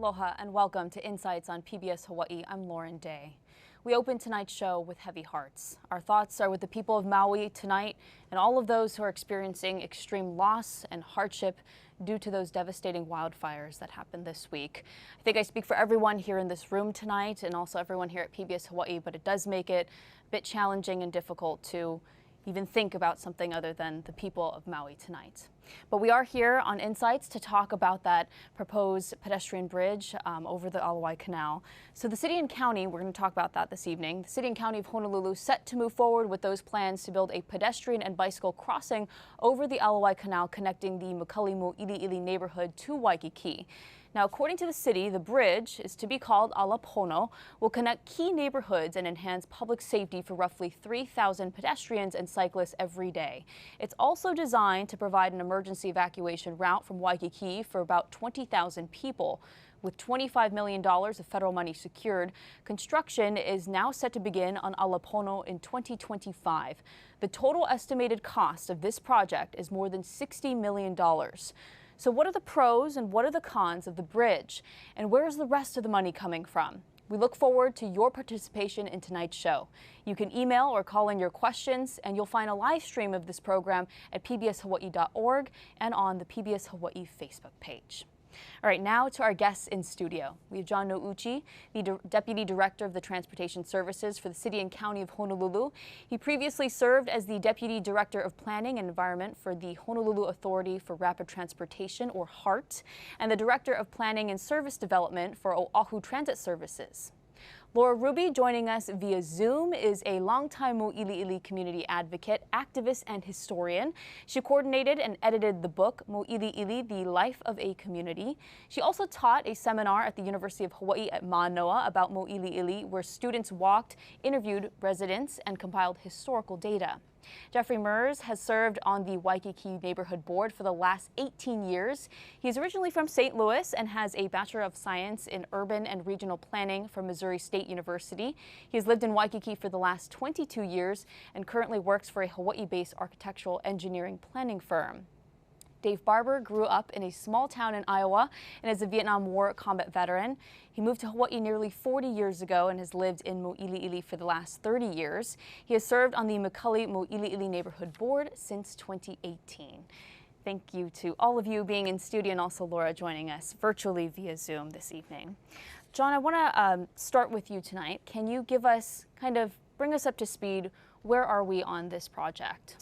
Aloha and welcome to Insights on PBS Hawaii. I'm Lauren Day. We open tonight's show with heavy hearts. Our thoughts are with the people of Maui tonight and all of those who are experiencing extreme loss and hardship due to those devastating wildfires that happened this week. I think I speak for everyone here in this room tonight and also everyone here at PBS Hawaii, but it does make it a bit challenging and difficult to even think about something other than the people of Maui tonight. But we are here on Insights to talk about that proposed pedestrian bridge over the Ala Wai Canal. So the city and county, we're going to talk about that this evening. The city and county of Honolulu set to move forward with those plans to build a pedestrian and bicycle crossing over the Ala Wai Canal connecting the McCully-Moʻiliʻili neighborhood to Waikīkī. Now, according to the city, the bridge is to be called Ala Pono, will connect key neighborhoods and enhance public safety for roughly 3,000 pedestrians and cyclists every day. It's also designed to provide an emergency evacuation route from Waikīkī for about 20,000 people. With $25 million of federal money secured, construction is now set to begin on Ala Pono in 2025. The total estimated cost of this project is more than $60 million. So what are the pros and what are the cons of the bridge? And where is the rest of the money coming from? We look forward to your participation in tonight's show. You can email or call in your questions, and you'll find a live stream of this program at pbshawaii.org and on the PBS Hawaii Facebook page. All right, now to our guests in studio. We have John Nouchi, the Deputy Director of the Transportation Services for the City and County of Honolulu. He previously served as the Deputy Director of Planning and Environment for the Honolulu Authority for Rapid Transportation, or HART, and the Director of Planning and Service Development for Oahu Transit Services. Laura Ruby, joining us via Zoom, is a longtime Moʻiliʻili community advocate, activist, and historian. She coordinated and edited the book, Moʻiliʻili, The Life of a Community. She also taught a seminar at the University of Hawaii at Manoa about Moʻiliʻili, where students walked, interviewed residents, and compiled historical data. Jeffrey Merz has served on the Waikīkī Neighborhood Board for the last 18 years. He's originally from St. Louis and has a Bachelor of Science in Urban and Regional Planning from Missouri State University. He has lived in Waikīkī for the last 22 years and currently works for a Hawaii-based architectural engineering planning firm. Dave Barber grew up in a small town in Iowa and is a Vietnam War combat veteran. He moved to Hawaii nearly 40 years ago and has lived in Moʻiliʻili for the last 30 years. He has served on the McCully-Moʻiliʻili Neighborhood Board since 2018. Thank you to all of you being in studio and also Laura joining us virtually via Zoom this evening. John, I want to start with you tonight. Can you give us, bring us up to speed? Where are we on this project?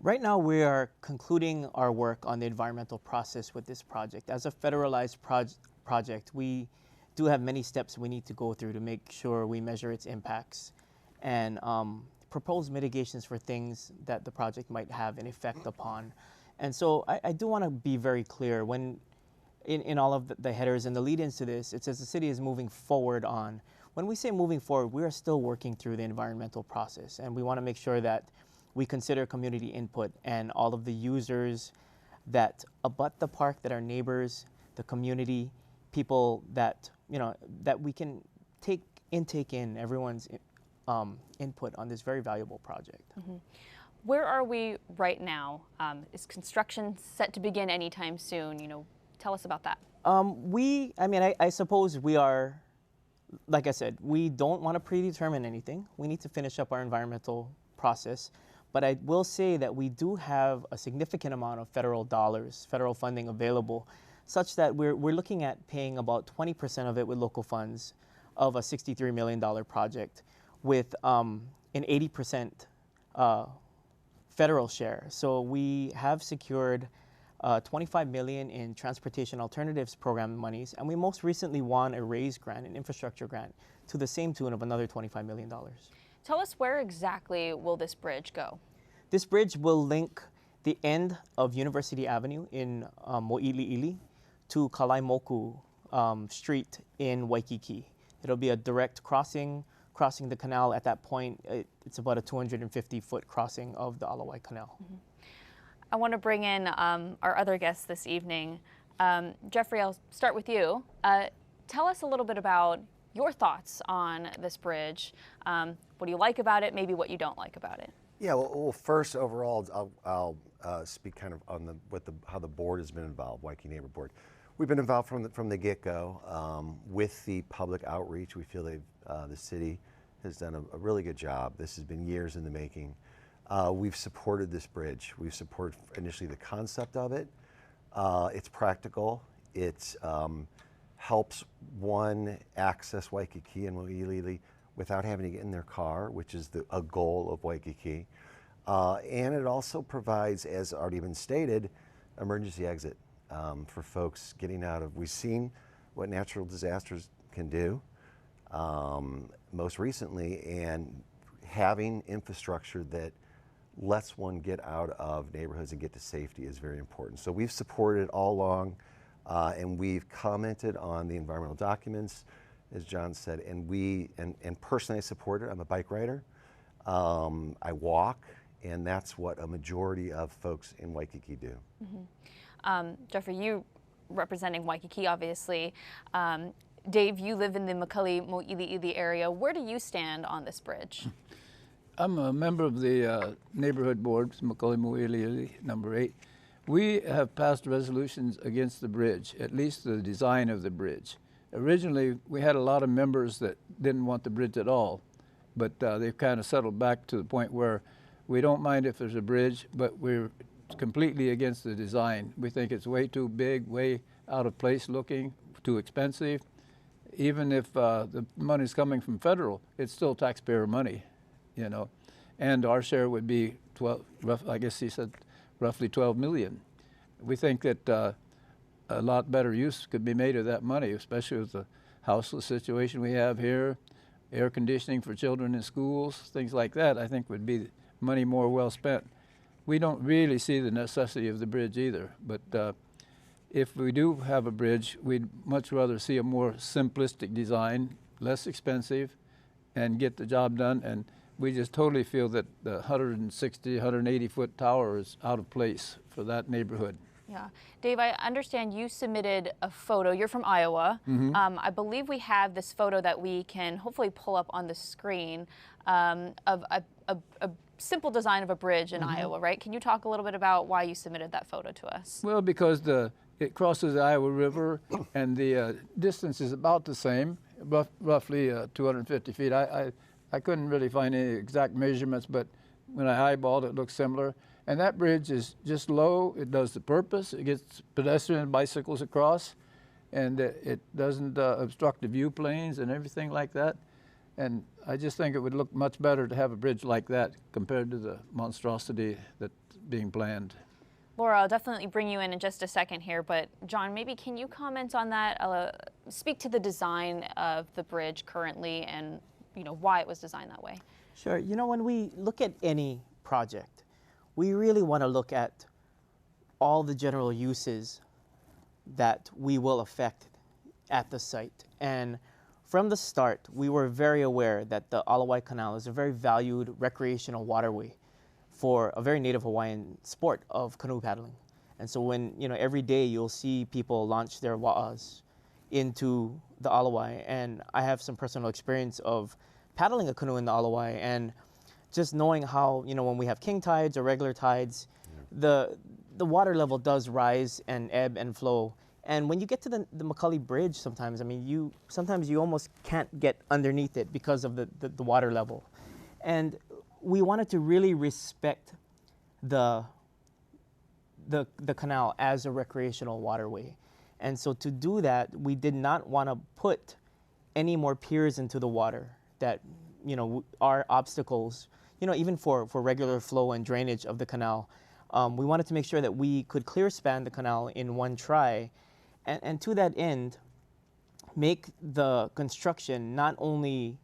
Right now, we are concluding our work on the environmental process with this project. As a federalized project, we do have many steps we need to go through to make sure we measure its impacts and propose mitigations for things that the project might have an effect upon. And so I do want to be very clear when in all of the headers and the lead-ins to this, it says the city is moving forward on. When we say moving forward, we are still working through the environmental process, and we want to make sure that we consider community input and all of the users that abut the park, that are neighbors, the community, people that, that we can take in everyone's input on this very valuable project. Mm-hmm. Where are we right now? Is construction set to begin anytime soon? Tell us about that. I suppose we are, like I said, we don't want to predetermine anything. We need to finish up our environmental process. But I will say that we do have a significant amount of federal dollars, federal funding available, such that we're looking at paying about 20% of it with local funds of a $63 million project with an 80% federal share. So we have secured $25 million in Transportation Alternatives Program monies, and we most recently won a RAISE grant, an infrastructure grant, to the same tune of another $25 million. Tell us, where exactly will this bridge go? This bridge will link the end of University Avenue in Moʻiliʻili to Kalaimoku Street in Waikīkī. It'll be a direct crossing the canal. At that point, it's about a 250-foot crossing of the Ala Wai Canal. Mm-hmm. I want to bring in our other guests this evening. Jeffrey, I'll start with you. Tell us a little bit about your thoughts on this bridge. What do you like about it? Maybe what you don't like about it. Yeah. Well, first, overall, I'll speak kind of on how the board has been involved, Waikīkī Neighbor Board. We've been involved from the get-go with the public outreach. We feel the city has done a really good job. This has been years in the making. We've supported this bridge. We've supported initially the concept of it. It's practical. It helps one access Waikīkī and Moʻiliʻili without having to get in their car, which is a goal of Waikīkī. And it also provides, as already been stated, emergency exit for folks getting out of. We've seen what natural disasters can do most recently, and having infrastructure that lets one get out of neighborhoods and get to safety is very important. So we've supported it all along, and we've commented on the environmental documents, as John said, and personally I support it. I'm a bike rider. I walk, and that's what a majority of folks in Waikīkī do. Mm-hmm. Jeffrey, you representing Waikīkī, obviously. Dave, you live in the McCully-Moʻiliʻili area. Where do you stand on this bridge? I'm a member of the neighborhood board, McCully-Moʻiliʻili, number 8. We have passed resolutions against the bridge, at least the design of the bridge. Originally, we had a lot of members that didn't want the bridge at all, but they've kind of settled back to the point where we don't mind if there's a bridge, but we're completely against the design. We think it's way too big, way out of place looking, too expensive. Even if the money's coming from federal, it's still taxpayer money, you know. And our share would be 12, I guess he said roughly 12 million. We think that a lot better use could be made of that money, especially with the houseless situation we have here, air conditioning for children in schools, things like that, I think would be money more well spent. We don't really see the necessity of the bridge either, but if we do have a bridge, we'd much rather see a more simplistic design, less expensive, and get the job done. And we just totally feel that the 160, 180-foot tower is out of place for that neighborhood. Yeah. Dave, I understand you submitted a photo. You're from Iowa. Mm-hmm. I believe we have this photo that we can hopefully pull up on the screen of a simple design of a bridge in Iowa, right? Can you talk a little bit about why you submitted that photo to us? Well, because it crosses the Iowa River, and the distance is about the same, roughly 250 feet. I couldn't really find any exact measurements, but when I eyeballed it, it looks similar. And that bridge is just low. It does the purpose. It gets pedestrians and bicycles across, and it doesn't obstruct the view planes and everything like that. And I just think it would look much better to have a bridge like that compared to the monstrosity that's being planned. Laura, I'll definitely bring you in just a second here, but John, maybe can you comment on that? Speak to the design of the bridge currently and why it was designed that way. Sure. When we look at any project, we really want to look at all the general uses that we will affect at the site. And from the start, we were very aware that the Ala Wai Canal is a very valued recreational waterway for a very native Hawaiian sport of canoe paddling. And so when, every day you'll see people launch their wa'as into the Ala Wai, and I have some personal experience of paddling a canoe in the Ala Wai, and just knowing how, when we have king tides or regular tides, the water level does rise and ebb and flow. And when you get to the McCully Bridge sometimes, sometimes you almost can't get underneath it because of the water level. And we wanted to really respect the canal as a recreational waterway. And so to do that, we did not want to put any more piers into the water that, are obstacles, even for regular flow and drainage of the canal. We wanted to make sure that we could clear span the canal in one try. And to that end, make the construction not only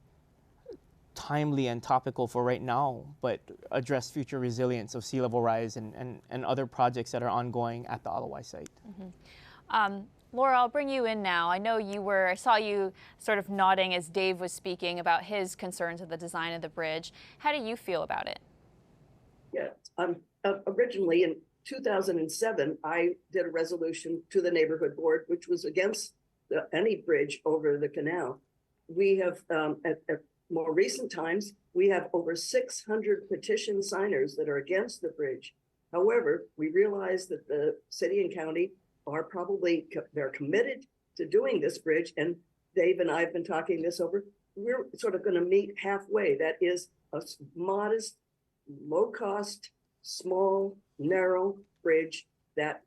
timely and topical for right now, but address future resilience of sea level rise and other projects that are ongoing at the Ala Wai site. Mm-hmm. Laura, I'll bring you in now. I know I saw you sort of nodding as Dave was speaking about his concerns of the design of the bridge. How do you feel about it? Yeah, originally in 2007, I did a resolution to the neighborhood board, which was against any bridge over the canal. We have, at more recent times, we have over 600 petition signers that are against the bridge. However, we realize that the city and county are probably, they're committed to doing this bridge. And Dave and I have been talking this over. We're sort of going to meet halfway. That is a modest, low cost, small, narrow bridge that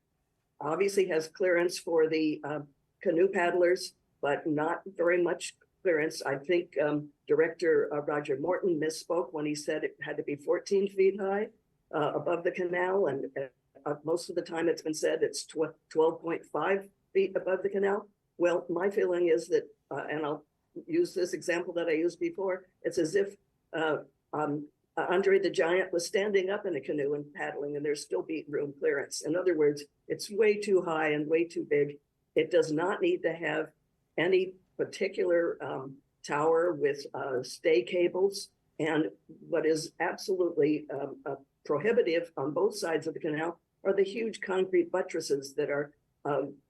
obviously has clearance for the canoe paddlers, but not very much clearance. I think Director Roger Morton misspoke when he said it had to be 14 feet high above the canal. And most of the time it's been said it's 12.5 feet above the canal. Well, my feeling is that, and I'll use this example that I used before, it's as if Andre the Giant was standing up in a canoe and paddling, and there's still beat room clearance. In other words, it's way too high and way too big. It does not need to have any particular tower with stay cables. And what is absolutely prohibitive on both sides of the canal are the huge concrete buttresses that are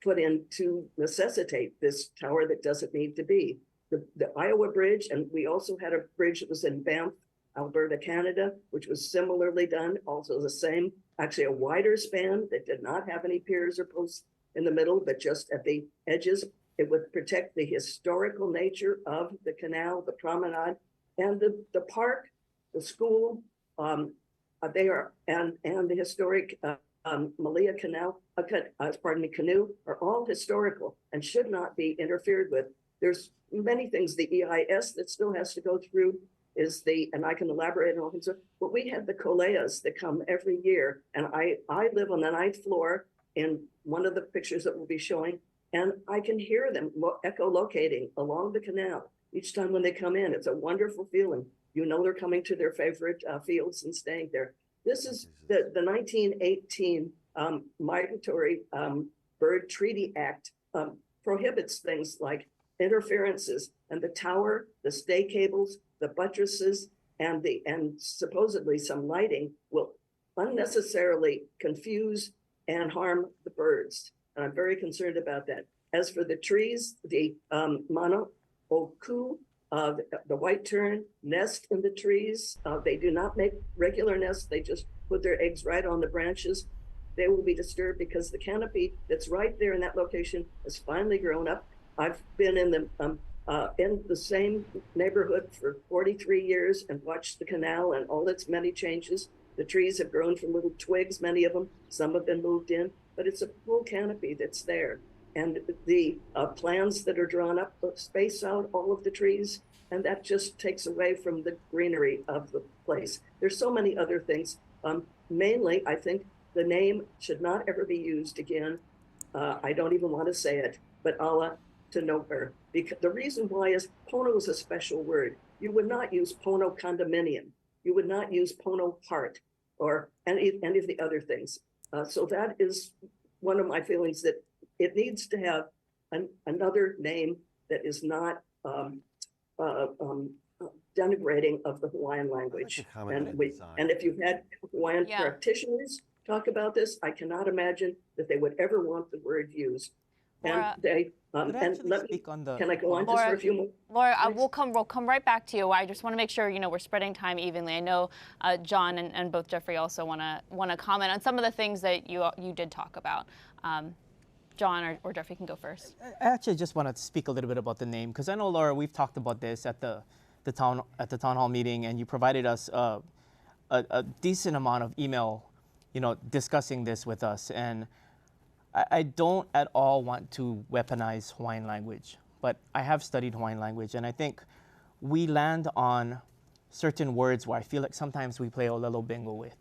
put in to necessitate this tower that doesn't need to be. The Iowa Bridge, and we also had a bridge that was in Banff, Alberta, Canada, which was similarly done, also the same, actually a wider span that did not have any piers or posts in the middle, but just at the edges. It would protect the historical nature of the canal, the promenade, and the park, the school. They are, and the historic Malia Canal, canoe, are all historical and should not be interfered with. There's many things the EIS that still has to go through is and I can elaborate on all things, but we have the koleas that come every year. And I live on the 9th floor in one of the pictures that we'll be showing, and I can hear them echolocating along the canal each time when they come in. It's a wonderful feeling. You know they're coming to their favorite fields and staying there. This is the 1918 Migratory Bird Treaty Act prohibits things like interferences, and the tower, the stay cables, the buttresses, and supposedly some lighting will unnecessarily confuse and harm the birds. And I'm very concerned about that. As for the trees, the mana oku, the white tern, nest in the trees. They do not make regular nests. They just put their eggs right on the branches. They will be disturbed because the canopy that's right there in that location has finally grown up. I've been in the same neighborhood for 43 years and watched the canal and all its many changes. The trees have grown from little twigs, many of them. Some have been moved in, but it's a full canopy that's there. And the plans that are drawn up space out all of the trees, and that just takes away from the greenery of the place. There's so many other things. Mainly, I think the name should not ever be used again. I don't even want to say it, but Ala to nowhere. Because the reason why is Pono is a special word. You would not use Pono condominium. You would not use Pono Heart or any of the other things. So that is one of my feelings, that it needs to have another name that is not denigrating of the Hawaiian language. And if you've had Hawaiian practitioners talk about this, I cannot imagine that they would ever want the word used. Laura, and they and let me, can I go on just for a few more? Laura, we'll come right back to you. I just want to make sure we're spreading time evenly. I know John and both Jeffrey also want to comment on some of the things that you did talk about. John or Jeffrey can go first. I actually just wanted to speak a little bit about the name, because I know, Laura, we've talked about this at the town hall meeting, and you provided us a decent amount of email, discussing this with us. And I don't at all want to weaponize Hawaiian language, but I have studied Hawaiian language, and I think we land on certain words where I feel like sometimes we play a little bingo with,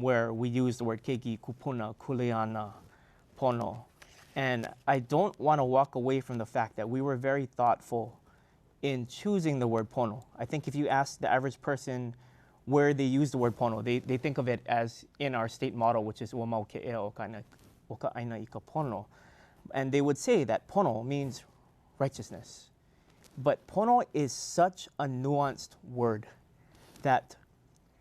where we use the word keiki, kupuna, kuleana, pono. And I don't want to walk away from the fact that we were very thoughtful in choosing the word pono. I think if you ask the average person where they use the word pono, they think of it as in our state motto, which is "Ua mau ke ea o kaina waka aina I ka pono." And they would say that pono means righteousness. But pono is such a nuanced word that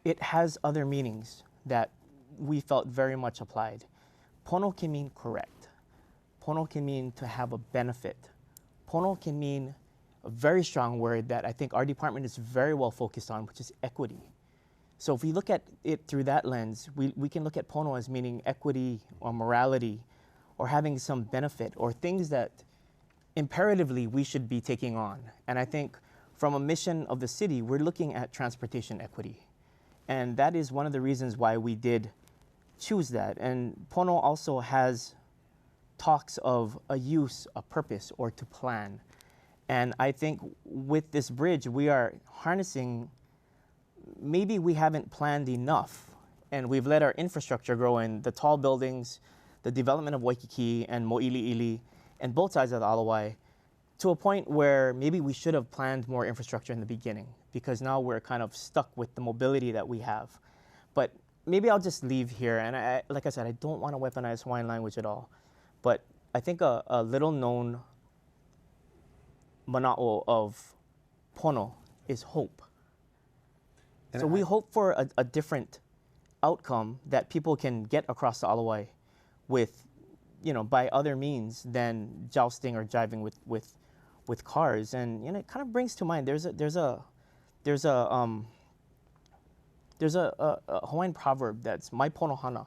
it has other meanings that we felt very much applied. Pono can mean correct. Pono can mean to have a benefit. Pono can mean a very strong word that I think our department is very well focused on, which is equity. So if we look at it through that lens, we can look at pono as meaning equity or morality or having some benefit or things that imperatively we should be taking on. And I think from a mission of the city, we're looking at transportation equity. And that is one of the reasons why we did choose that. And Pono also has talks of a use, a purpose, or to plan. And I think with this bridge, we are harnessing, maybe we haven't planned enough, and we've let our infrastructure grow in the tall buildings, the development of Waikīkī and Moʻiliʻili, and both sides of the Ala Wai, to a point where maybe we should have planned more infrastructure in the beginning, because now we're kind of stuck with the mobility that we have. But maybe I'll just leave here, and like I said, I don't want to weaponize Hawaiian language at all, but I think a little known mana'o of Pono is hope. And so we hope for a different outcome that people can get across the Ala Wai with, by other means than jousting or jiving with cars. And it kind of brings to mind there's a Hawaiian proverb that's mai pono hana,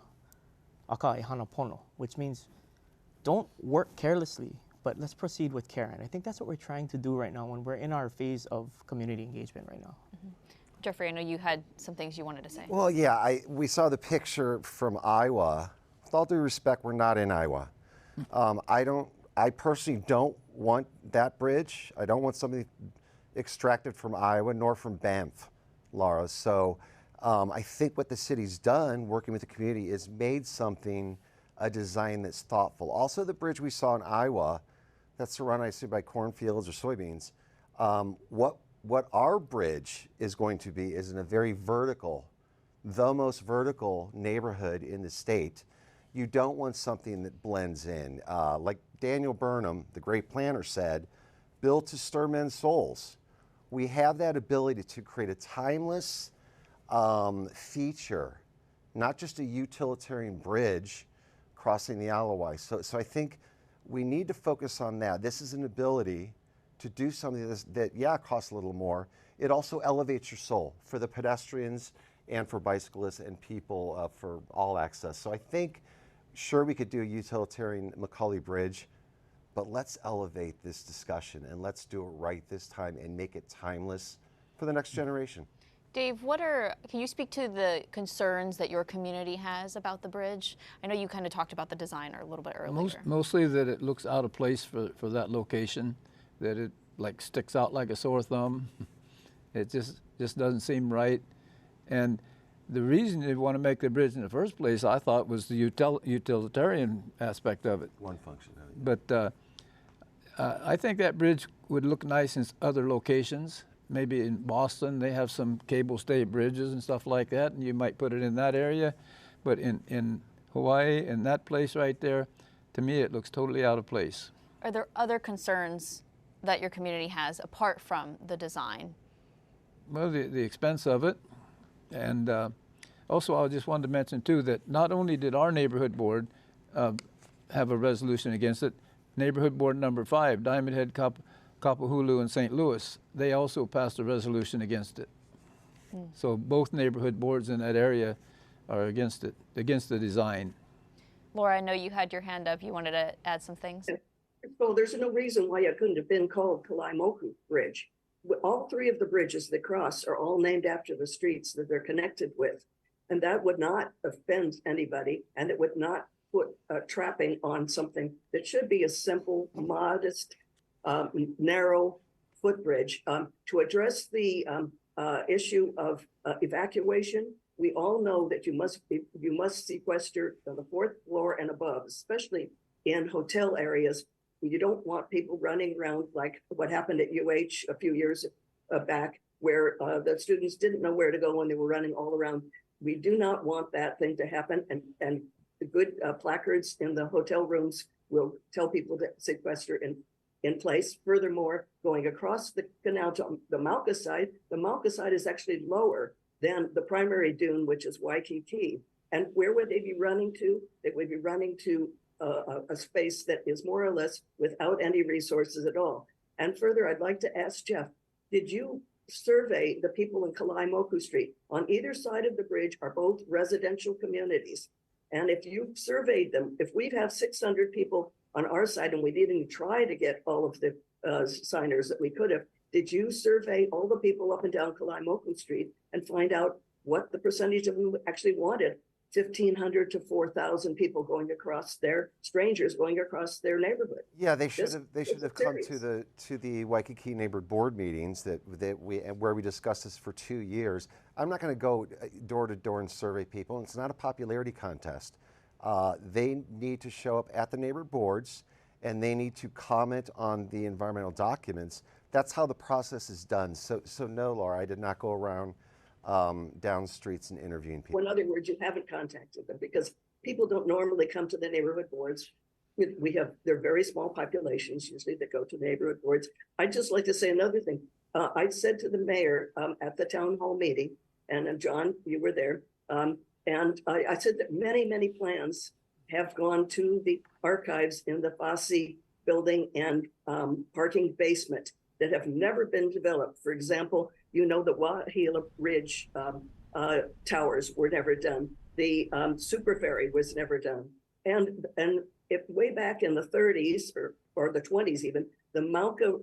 aka e hana pono, which means don't work carelessly, but let's proceed with care. And I think that's what we're trying to do right now when we're in our phase of community engagement right now. Mm-hmm. Jeffrey, I know you had some things you wanted to say. Well, yeah, we saw the picture from Iowa. With all due respect, we're not in Iowa. I personally don't want that bridge. I don't want something extracted from Iowa nor from Banff, Laura. So I think what the city's done, working with the community, is made something, a design that's thoughtful. Also, the bridge we saw in Iowa, that's surrounded, I assume, by cornfields or soybeans. What our bridge is going to be is in a very vertical, the most vertical neighborhood in the state. You don't want something that blends in. Like Daniel Burnham, the great planner, said, built to stir men's souls. We have that ability to create a timeless feature, not just a utilitarian bridge crossing the Ala Wai. So I think we need to focus on that. This is an ability to do something that costs a little more. It also elevates your soul for the pedestrians and for bicyclists and people for all access. So I think, sure, we could do a utilitarian McCully Bridge, but let's elevate this discussion and let's do it right this time and make it timeless for the next generation. Dave, can you speak to the concerns that your community has about the bridge? I know you kind of talked about the design a little bit earlier. Mostly that it looks out of place for that location, that it like sticks out like a sore thumb. It just doesn't seem right. And the reason they want to make the bridge in the first place, I thought, was the utilitarian aspect of it. One function. But I think that bridge would look nice in other locations. Maybe in Boston, they have some cable stayed bridges and stuff like that, and you might put it in that area. But in Hawaii, in that place right there, to me, it looks totally out of place. Are there other concerns that your community has apart from the design? Well, the expense of it. And also, I just wanted to mention, too, that not only did our neighborhood board have a resolution against it, neighborhood board number 5, Diamond Head, Kapahulu, and St. Louis, they also passed a resolution against it. So both neighborhood boards in that area are against it, against the design. Laura, I know you had your hand up. You wanted to add some things? Well, there's no reason why it couldn't have been called Kalaimoku Bridge. All 3 of the bridges that cross are all named after the streets that they're connected with. And that would not offend anybody, and it would not put a trapping on something that should be a simple, modest, narrow footbridge. To address the issue of evacuation, we all know that you must sequester the 4th floor and above, especially in hotel areas. You don't want people running around like what happened at UH a few years back, where the students didn't know where to go when they were running all around. We do not want that thing to happen, and the good placards in the hotel rooms will tell people to sequester in place. Furthermore, going across the canal to the Mauka side is actually lower than the primary dune, which is Waikīkī. And where would they be running to? They would be running to a space that is more or less without any resources at all. And further, I'd like to ask Jeff, did you survey the people in Kalaimoku Street? On either side of the bridge are both residential communities. And if you've surveyed them, if we have 600 people on our side and we didn't try to get all of the signers that we could have, did you survey all the people up and down Kalaimoku Street and find out what the percentage of them actually wanted? 1,500 to 4,000 people going across strangers going across their neighborhood. Yeah, they should have come to the Waikīkī neighborhood board meetings where we discussed this for 2 years. I'm not going to go door to door and survey people. It's not a popularity contest. They need to show up at the neighborhood boards and they need to comment on the environmental documents. That's how the process is done. So no, Laura, I did not go around down streets and interviewing people. Well, in other words, you haven't contacted them because people don't normally come to the neighborhood boards. They're very small populations usually that go to neighborhood boards. I'd just like to say another thing. I said to the mayor at the town hall meeting, and John, you were there, and I said that many, many plans have gone to the archives in the Fosse building and parking basement that have never been developed. For example, you know, the Wahila Ridge towers were never done. The super ferry was never done. And if way back in the 30s or the 20s even, the Mauka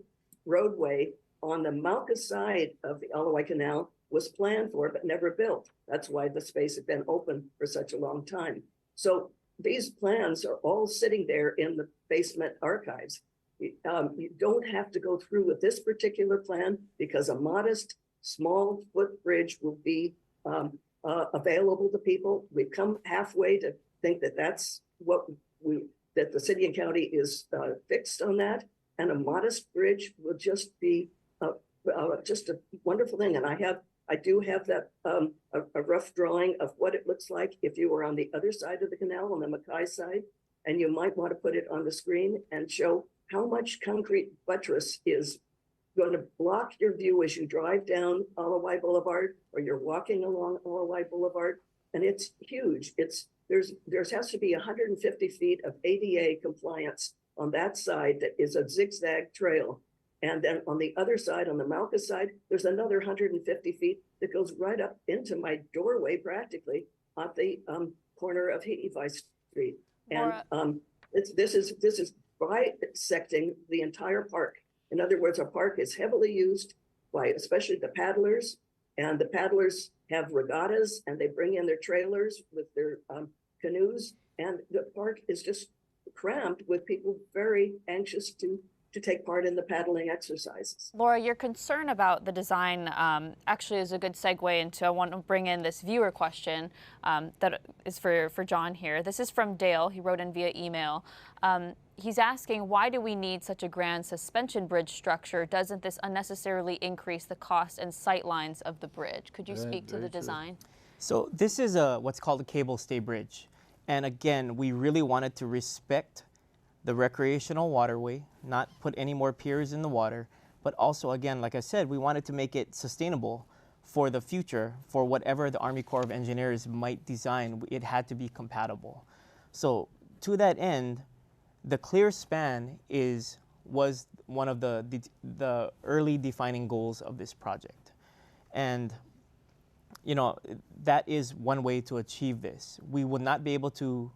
roadway on the Mauka side of the Ala Wai Canal was planned for but never built. That's why the space had been open for such a long time. So these plans are all sitting there in the basement archives. You don't have to go through with this particular plan because a modest small footbridge will be available to people. We've come halfway to think that that's that the city and county is fixed on that, and a modest bridge will just be just a wonderful thing. And I do have that a rough drawing of what it looks like if you were on the other side of the canal, on the Mackay side, and you might want to put it on the screen and show how much concrete buttress is going to block your view as you drive down Ala Wai Boulevard or you're walking along Ala Wai Boulevard. And it's huge. There has to be 150 feet of ADA compliance on that side that is a zigzag trail. And then on the other side, on the Mauka side, there's another 150 feet that goes right up into my doorway practically at the corner of Hi'iwai Street. And this is bisecting the entire park. In other words, our park is heavily used by especially the paddlers, and the paddlers have regattas and they bring in their trailers with their canoes, and the park is just crammed with people very anxious to take part in the paddling exercises. Laura, your concern about the design actually is a good segue into, I want to bring in this viewer question that is for John here. This is from Dale. He wrote in via email. He's asking, why do we need such a grand suspension bridge structure? Doesn't this unnecessarily increase the cost and sight lines of the bridge? Could you speak to the design? So this is what's called a cable stay bridge. And again, we really wanted to respect the recreational waterway, not put any more piers in the water, but also, again, like I said, we wanted to make it sustainable for the future, for whatever the Army Corps of Engineers might design. It had to be compatible. So to that end, the clear span was one of the early defining goals of this project. And you know, that is one way to achieve this. We would not be able to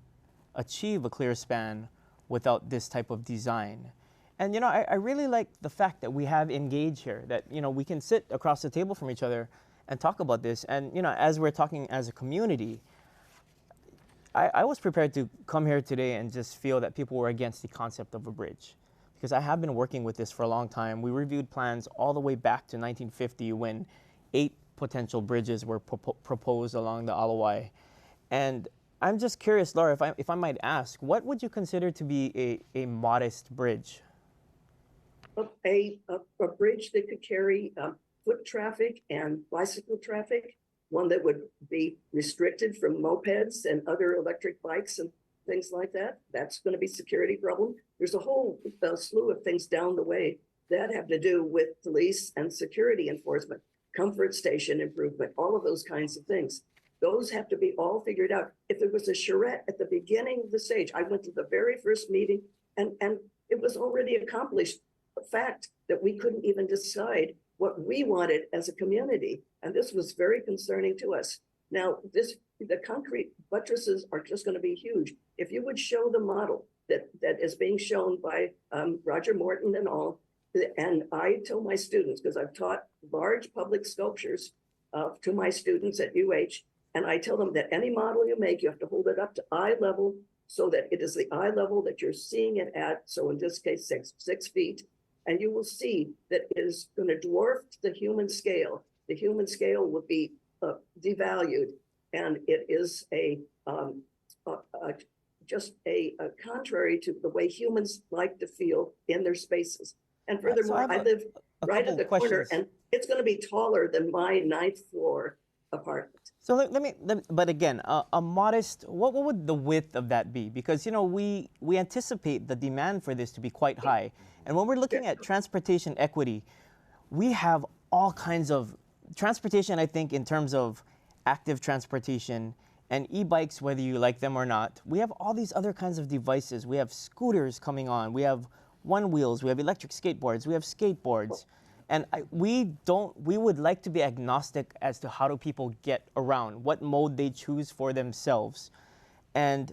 achieve a clear span without this type of design. And you know, I really like the fact that we have Engage here, that you know, we can sit across the table from each other and talk about this. And you know, as we're talking as a community, I was prepared to come here today and just feel that people were against the concept of a bridge, because I have been working with this for a long time. We reviewed plans all the way back to 1950 when 8 potential bridges were proposed along the Ala Wai. And I'm just curious, Laura, if I might ask, what would you consider to be a modest bridge? A bridge that could carry foot traffic and bicycle traffic, one that would be restricted from mopeds and other electric bikes and things like that. That's going to be a security problem. There's a whole slew of things down the way that have to do with police and security enforcement, comfort station improvement, all of those kinds of things. Those have to be all figured out. If there was a charrette at the beginning of the stage, I went to the very first meeting and it was already accomplished. The fact that we couldn't even decide what we wanted as a community. And this was very concerning to us. Now, this the concrete buttresses are just going to be huge. If you would show the model that is being shown by Roger Morton and all, and I tell my students, because I've taught large public sculptures to my students at UH, and I tell them that any model you make, you have to hold it up to eye level so that it is the eye level that you're seeing it at. So in this case, 6 feet. And you will see that it is going to dwarf the human scale. The human scale will be devalued. And it is just a contrary to the way humans like to feel in their spaces. And furthermore, I live right at the corner, and it's going to be taller than my 9th floor apartment. So let me but again, a modest, what would the width of that be? Because, you know, we anticipate the demand for this to be quite high. And when we're looking at transportation equity, we have all kinds of transportation, I think, in terms of active transportation and e-bikes, whether you like them or not. We have all these other kinds of devices. We have scooters coming on. We have one-wheels. We have electric skateboards. We have skateboards. And we would like to be agnostic as to how do people get around, what mode they choose for themselves. And,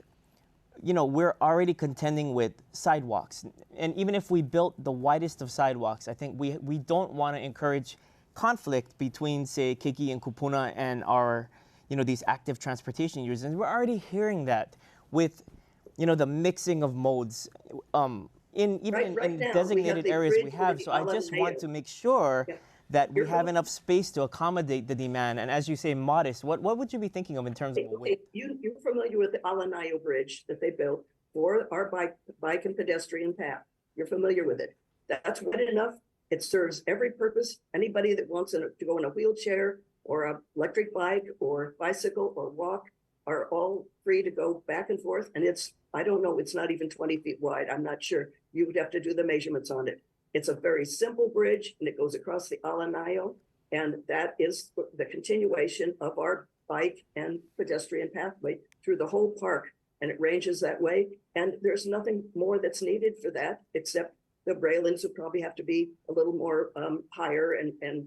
you know, we're already contending with sidewalks. And even if we built the widest of sidewalks, I think we don't want to encourage conflict between, say, Keiki and Kupuna and our, you know, these active transportation users. And we're already hearing that with, you know, the mixing of modes. In designated areas we have. So I just want to make sure that we have enough space to accommodate the demand. And as you say, modest, what would you be thinking of in terms of a width? You're familiar with the Ala Bridge that they built for our bike and pedestrian path. You're familiar with it. That's wide enough. It serves every purpose. Anybody that wants to go in a wheelchair or an electric bike or bicycle or walk are all free to go back and forth. And it's, I don't know, it's not even 20 feet wide. I'm not sure. You would have to do the measurements on it. It's a very simple bridge, and it goes across the Ala, and that is the continuation of our bike and pedestrian pathway through the whole park, and it ranges that way. And there's nothing more that's needed for that, except the railings would probably have to be a little more higher and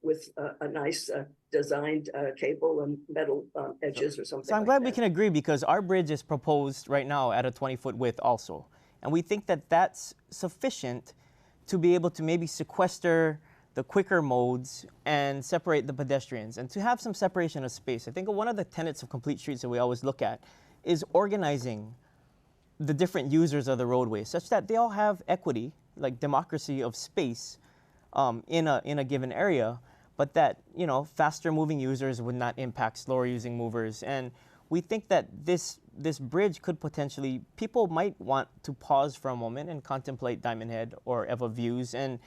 with a nice designed cable and metal edges or something. So I'm like glad that. we can agree, because our bridge is proposed right now at a 20-foot width also. And we think that that's sufficient to be able to maybe sequester the quicker modes and separate the pedestrians and to have some separation of space. I think one of the tenets of complete streets that we always look at is organizing the different users of the roadway such that they all have equity, like democracy of space in a given area, but that, you know, faster moving users would not impact slower using movers. And we think that this bridge could potentially, people might want to pause for a moment and contemplate Diamond Head or Eva Views. And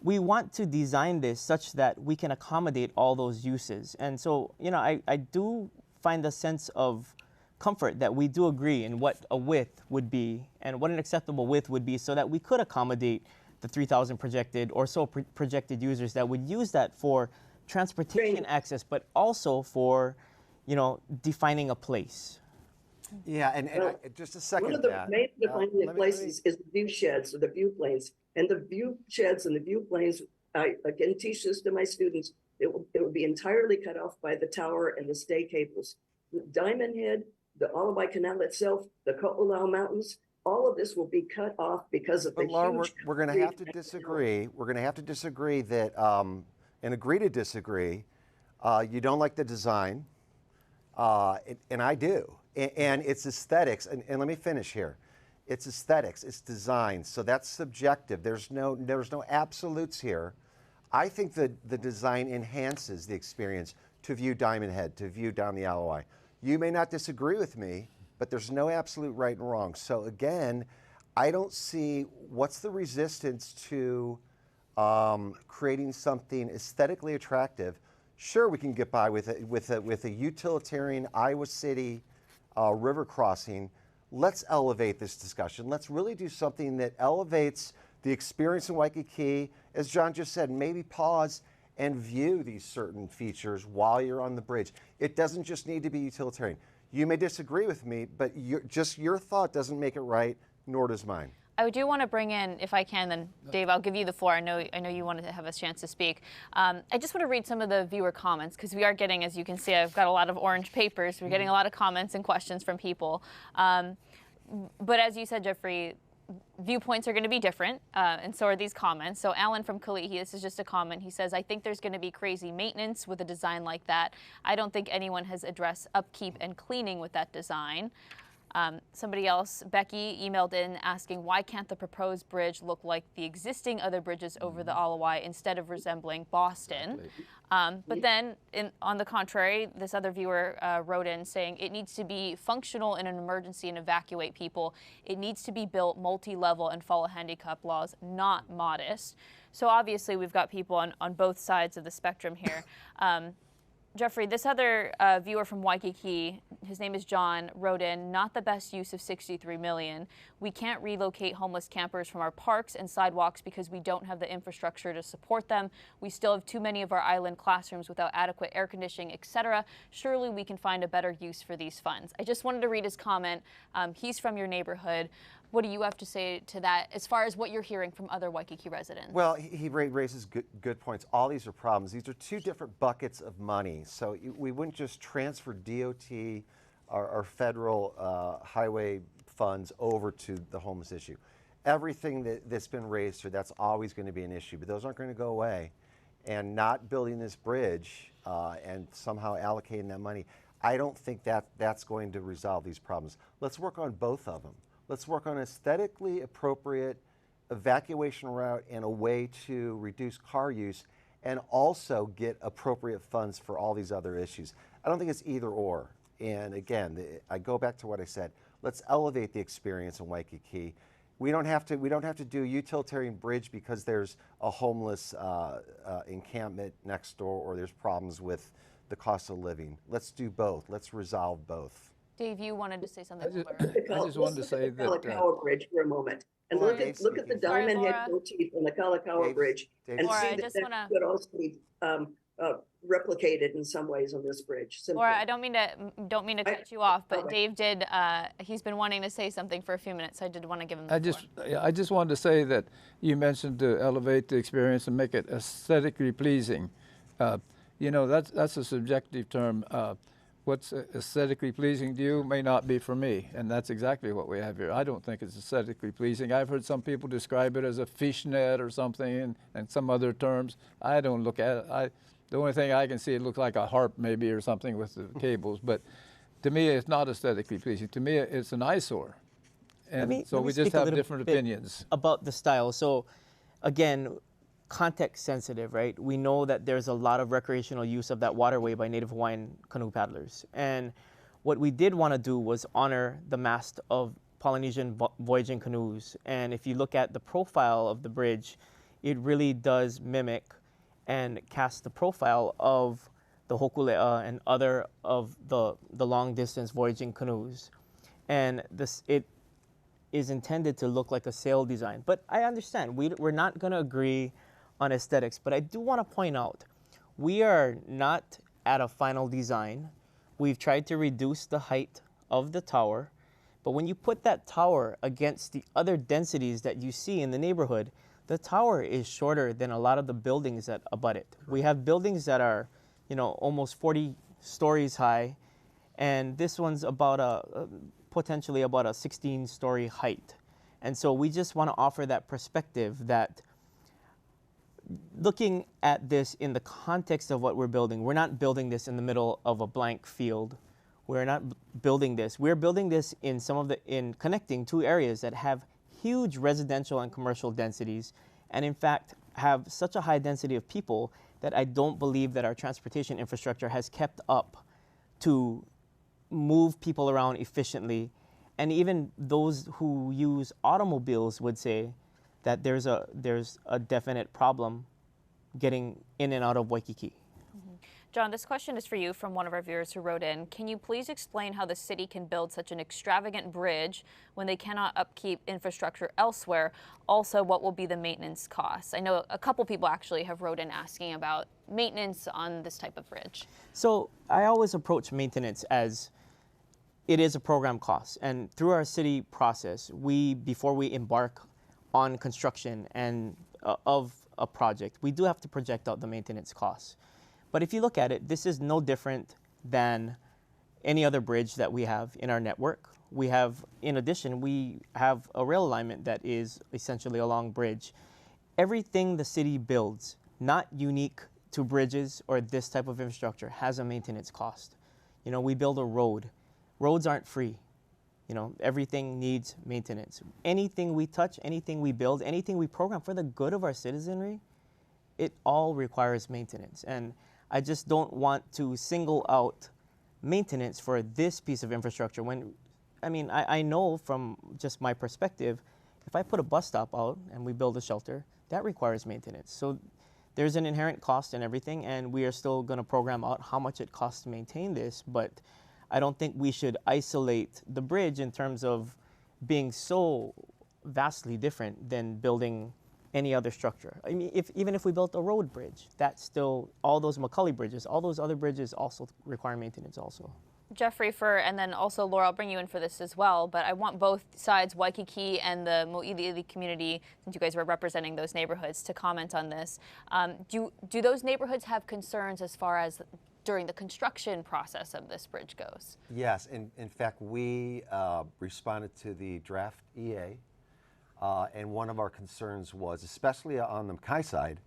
we want to design this such that we can accommodate all those uses. And so, you know, I do find a sense of comfort that we do agree in what a width would be and what an acceptable width would be so that we could accommodate the 3,000 projected or so projected users that would use that for transportation access, but also for, you know, defining a place. Yeah, and just a second. One of the main defining places is the view sheds or the view planes. And the view sheds and the view planes, I again teach this to my students, it will be entirely cut off by the tower and the stay cables. The Diamond Head, the Ala Wai Canal itself, the Ko'olau Mountains, all of this will be cut off because of the Laura, huge... we're going to have to disagree. We're going to have to disagree that, and agree to disagree. You don't like the design, and I do. And it's aesthetics, and let me finish here. It's aesthetics, it's design, so that's subjective. There's no absolutes here. I think that the design enhances the experience to view Diamond Head, to view down the Ala Wai. You may not disagree with me, but there's no absolute right and wrong. So again, I don't see what's the resistance to creating something aesthetically attractive. Sure, we can get by with a utilitarian Iowa City river crossing. Let's elevate this discussion. Let's really do something that elevates the experience in Waikīkī. As John just said, maybe pause and view these certain features while you're on the bridge. It doesn't just need to be utilitarian. You may disagree with me, but your thought doesn't make it right, nor does mine. I do want to bring in, if I can, then Dave, I'll give you the floor. I know you wanted to have a chance to speak. I just want to read some of the viewer comments because we are getting, as you can see, I've got a lot of orange papers. We're getting a lot of comments and questions from people. But as you said, Jeffrey, viewpoints are going to be different, and so are these comments. So Alan from Kalihi, this is just a comment. He says, I think there's going to be crazy maintenance with a design like that. I don't think anyone has addressed upkeep and cleaning with that design. Somebody else, Becky, emailed in asking, why can't the proposed bridge look like the existing other bridges over the Ala Wai instead of resembling Boston? But then, on the contrary, this other viewer wrote in saying it needs to be functional in an emergency and evacuate people. It needs to be built multi-level and follow handicap laws, not modest. So obviously, we've got people on both sides of the spectrum here. Jeffrey, this other viewer from Waikīkī, his name is John, wrote in, not the best use of $63 million. We can't relocate homeless campers from our parks and sidewalks because we don't have the infrastructure to support them. We still have too many of our island classrooms without adequate air conditioning, etc. Surely we can find a better use for these funds. I just wanted to read his comment. He's from your neighborhood. What do you have to say to that as far as what you're hearing from other Waikīkī residents? Well, he raises good points. All these are problems. These are two different buckets of money. So we wouldn't just transfer DOT, our federal highway funds over to the homeless issue. Everything that's been raised here, that's always going to be an issue, but those aren't going to go away. And not building this bridge and somehow allocating that money, I don't think that's going to resolve these problems. Let's work on both of them. Let's work on an aesthetically appropriate evacuation route and a way to reduce car use and also get appropriate funds for all these other issues. I don't think it's either or. And again, I go back to what I said. Let's elevate the experience in Waikīkī. We don't have to do a utilitarian bridge because there's a homeless encampment next door or there's problems with the cost of living. Let's do both. Let's resolve both. Dave, you wanted to say something. I just wanted to say that Kalakaua Bridge for a moment, and look at the diamond head motif on the Kalakaua Bridge, and see that could also be replicated in some ways on this bridge. Laura, I don't mean to cut you off, but Dave did. He's been wanting to say something for a few minutes. So I did want to give him the floor. I just wanted to say that you mentioned to elevate the experience and make it aesthetically pleasing. You know, that's a subjective term. What's aesthetically pleasing to you may not be for me, and that's exactly what we have here. I don't think it's aesthetically pleasing. I've heard some people describe it as a fishnet or something and some other terms. I don't look at it. The only thing I can see, it looks like a harp maybe or something with the cables, but to me it's not aesthetically pleasing. To me it's an eyesore. And so we just have different opinions about the style. So again, context sensitive, right? We know that there's a lot of recreational use of that waterway by Native Hawaiian canoe paddlers. And what we did want to do was honor the mast of Polynesian voyaging canoes. And if you look at the profile of the bridge, it really does mimic and cast the profile of the Hokulea and other of the long distance voyaging canoes. And it is intended to look like a sail design. But I understand, we're not going to agree on aesthetics, but I do want to point out, we are not at a final design. We've tried to reduce the height of the tower, but when you put that tower against the other densities that you see in the neighborhood, the tower is shorter than a lot of the buildings that abut it. We have buildings that are, you know, almost 40 stories high, and this one's about potentially about a 16-story height. And so we just want to offer that perspective that looking at this in the context of what we're building, we're not building this in the middle of a blank field. We're not building this. We're building this in connecting two areas that have huge residential and commercial densities, and in fact have such a high density of people that I don't believe that our transportation infrastructure has kept up to move people around efficiently. And even those who use automobiles would say that there's a definite problem getting in and out of Waikīkī. John, this question is for you from one of our viewers who wrote in. Can you please explain how the city can build such an extravagant bridge when they cannot upkeep infrastructure elsewhere? Also, what will be the maintenance costs? I know a couple people actually have wrote in asking about maintenance on this type of bridge. So I always approach maintenance as it is a program cost. And through our city process, before we embark on construction and of a project, we do have to project out the maintenance costs. But if you look at it, this is no different than any other bridge that we have in our network. We have, in addition, we have a rail alignment that is essentially a long bridge. Everything the city builds, not unique to bridges or this type of infrastructure, has a maintenance cost. You know, we build a road. Roads aren't free. You know, everything needs maintenance. Anything we touch, anything we build, anything we program for the good of our citizenry, it all requires maintenance. And I just don't want to single out maintenance for this piece of infrastructure when, I mean, I know from just my perspective, if I put a bus stop out and we build a shelter, that requires maintenance. So there's an inherent cost in everything, and we are still going to program out how much it costs to maintain this, but I don't think we should isolate the bridge in terms of being so vastly different than building any other structure. I mean, even if we built a road bridge, that's still, all those McCully bridges, all those other bridges also require maintenance also. Jeffrey, and then also Laura, I'll bring you in for this as well, but I want both sides, Waikīkī and the Moʻiliʻili community, since you guys were representing those neighborhoods, to comment on this. Do those neighborhoods have concerns as far as during the construction process of this bridge goes? Yes, in fact, we responded to the draft EA, and one of our concerns was, especially on the Makai side,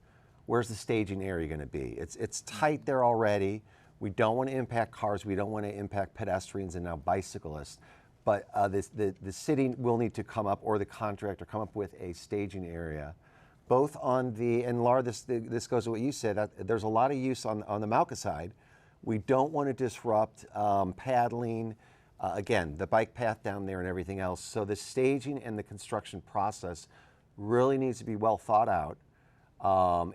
where's the staging area going to be? It's tight there already. We don't want to impact cars. We don't want to impact pedestrians and now bicyclists. But the city will need to come up, or the contractor come up with a staging area, both on the, and Laura, this goes to what you said, that there's a lot of use on the Mauka side. We don't want to disrupt paddling, again, the bike path down there and everything else. So the staging and the construction process really needs to be well thought out.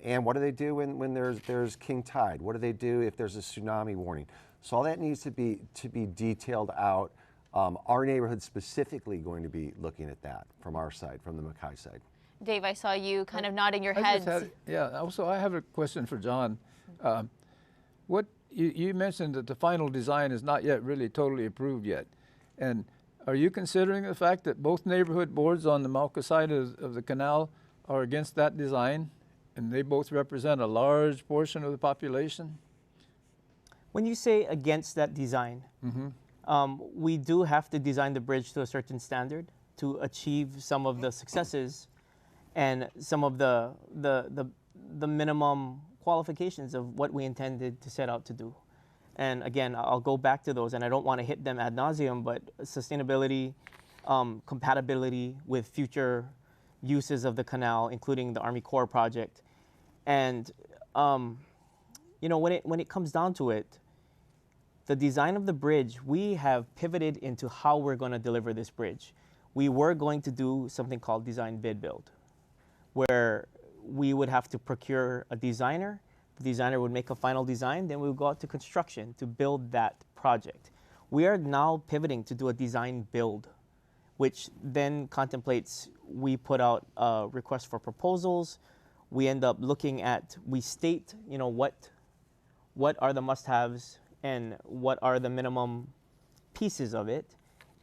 And what do they do when there's king tide? What do they do if there's a tsunami warning? So all that needs to be detailed out. Our neighborhood specifically going to be looking at that from our side, from the Makai side. Dave, I saw you kind of nodding your head. Also I have a question for John. You mentioned that the final design is not yet really totally approved yet. And are you considering the fact that both neighborhood boards on the Mauka side of the canal are against that design? And they both represent a large portion of the population? When you say against that design, we do have to design the bridge to a certain standard to achieve some of the successes and some of the minimum qualifications of what we intended to set out to do. And again, I'll go back to those, and I don't want to hit them ad nauseum, but sustainability, compatibility with future uses of the canal, including the Army Corps project. And you know, when it comes down to it, the design of the bridge, we have pivoted into how we're going to deliver this bridge. We were going to do something called design bid build, where we would have to procure a designer. The designer would make a final design, then we would go out to construction to build that project. We are now pivoting to do a design build, which then contemplates, we put out a request for proposals. We end up looking at, we state, you know, what are the must-haves and what are the minimum pieces of it.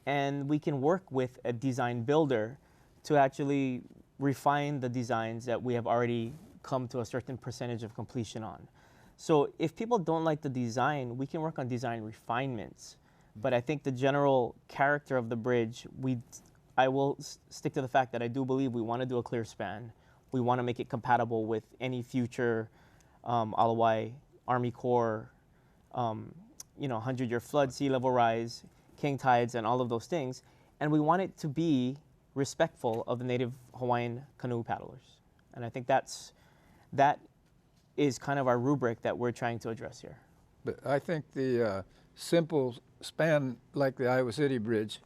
And we can work with a design builder to actually refine the designs that we have already come to a certain percentage of completion on. So if people don't like the design, we can work on design refinements. But I think the general character of the bridge, I will stick to the fact that I do believe we want to do a clear span. We want to make it compatible with any future Ala Wai Army Corps, 100-year flood, sea level rise, king tides, and all of those things. And we want it to be respectful of the native Hawaiian canoe paddlers. And I think that is kind of our rubric that we're trying to address here. But I think the simple span like the Iowa City Bridge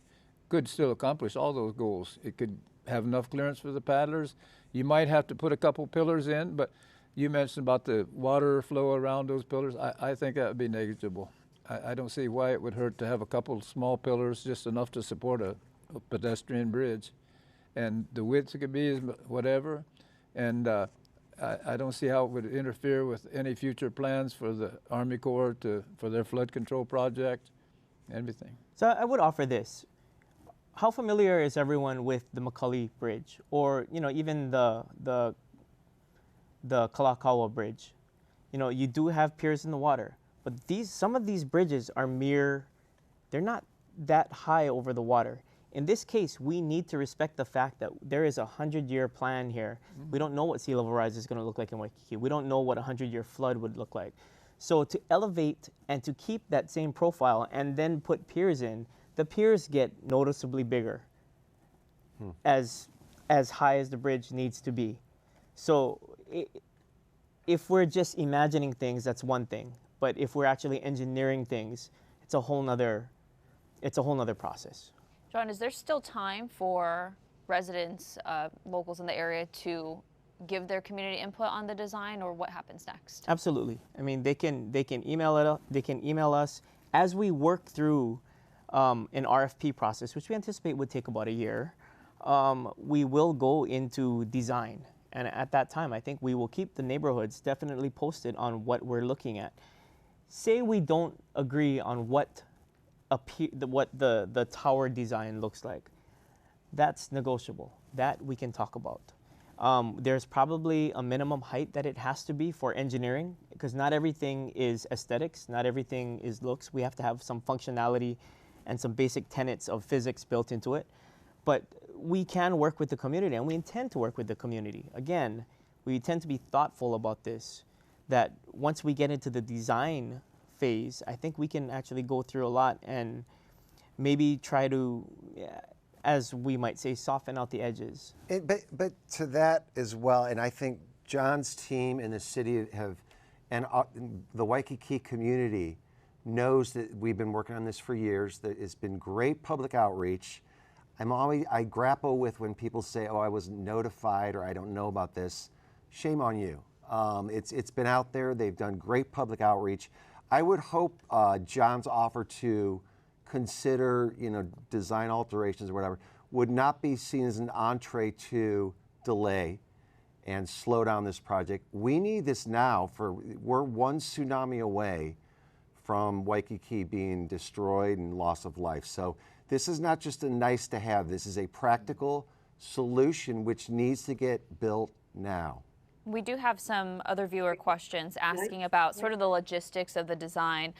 could still accomplish all those goals. It could have enough clearance for the paddlers. You might have to put a couple pillars in, but you mentioned about the water flow around those pillars. I think that would be negligible. I don't see why it would hurt to have a couple small pillars, just enough to support a pedestrian bridge. And the width could be whatever. And I don't see how it would interfere with any future plans for the Army Corps for their flood control project. everything. So I would offer this. How familiar is everyone with the McCully Bridge, or even the Kalakaua Bridge? You do have piers in the water, but some of these bridges are they're not that high over the water. In this case, we need to respect the fact that there is a 100-year plan here. We don't know what sea level rise is going to look like in Waikīkī. We don't know what a 100-year flood would look like. So to elevate and to keep that same profile and then put piers in, the piers get noticeably bigger as high as the bridge needs to be. So if we're just imagining things, that's one thing. But if we're actually engineering things, it's a whole nother process. John, is there still time for residents, locals in the area to give their community input on the design, or what happens next? Absolutely. I mean, they can email it. They can email us as we work through an RFP process, which we anticipate would take about a year. We will go into design, and at that time, I think we will keep the neighborhoods definitely posted on what we're looking at. Say we don't agree on what the tower design looks like. That's negotiable. That we can talk about. There's probably a minimum height that it has to be for engineering, because not everything is aesthetics, not everything is looks. We have to have some functionality and some basic tenets of physics built into it. But we can work with the community, and we intend to work with the community. Again, we intend to be thoughtful about this, that once we get into the design phase, I think we can actually go through a lot and maybe try to, as we might say, soften out the edges. But to that as well, and I think John's team and the city and the Waikīkī community knows that we've been working on this for years, that it's been great public outreach. I grapple with when people say, oh, I wasn't notified or I don't know about this. Shame on you. It's been out there. They've done great public outreach. I would hope John's offer to consider, design alterations or whatever, would not be seen as an entree to delay and slow down this project. We need this now. We're one tsunami away from Waikīkī being destroyed and loss of life. So this is not just a nice to have. This is a practical solution which needs to get built now. We do have some other viewer questions asking about sort of the logistics of the design.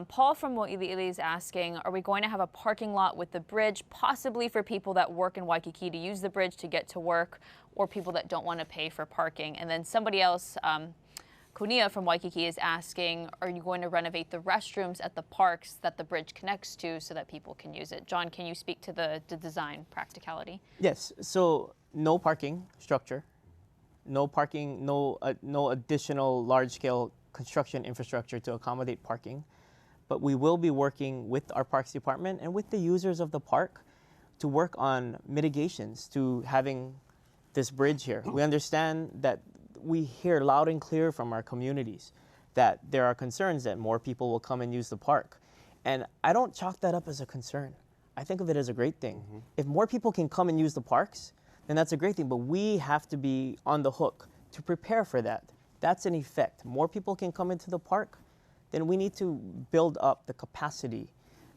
Paul from Moʻiliʻili is asking, are we going to have a parking lot with the bridge, possibly for people that work in Waikīkī to use the bridge to get to work, or people that don't want to pay for parking? And then somebody else, Kunia from Waikīkī, is asking, are you going to renovate the restrooms at the parks that the bridge connects to so that people can use it? John, can you speak to the design practicality? Yes, so no parking structure. No parking, no additional large-scale construction infrastructure to accommodate parking. But we will be working with our Parks Department and with the users of the park to work on mitigations to having this bridge here. We understand that we hear loud and clear from our communities that there are concerns that more people will come and use the park. And I don't chalk that up as a concern. I think of it as a great thing. Mm-hmm. If more people can come and use the parks, then that's a great thing, but we have to be on the hook to prepare for that. That's an effect. More people can come into the park, then we need to build up the capacity,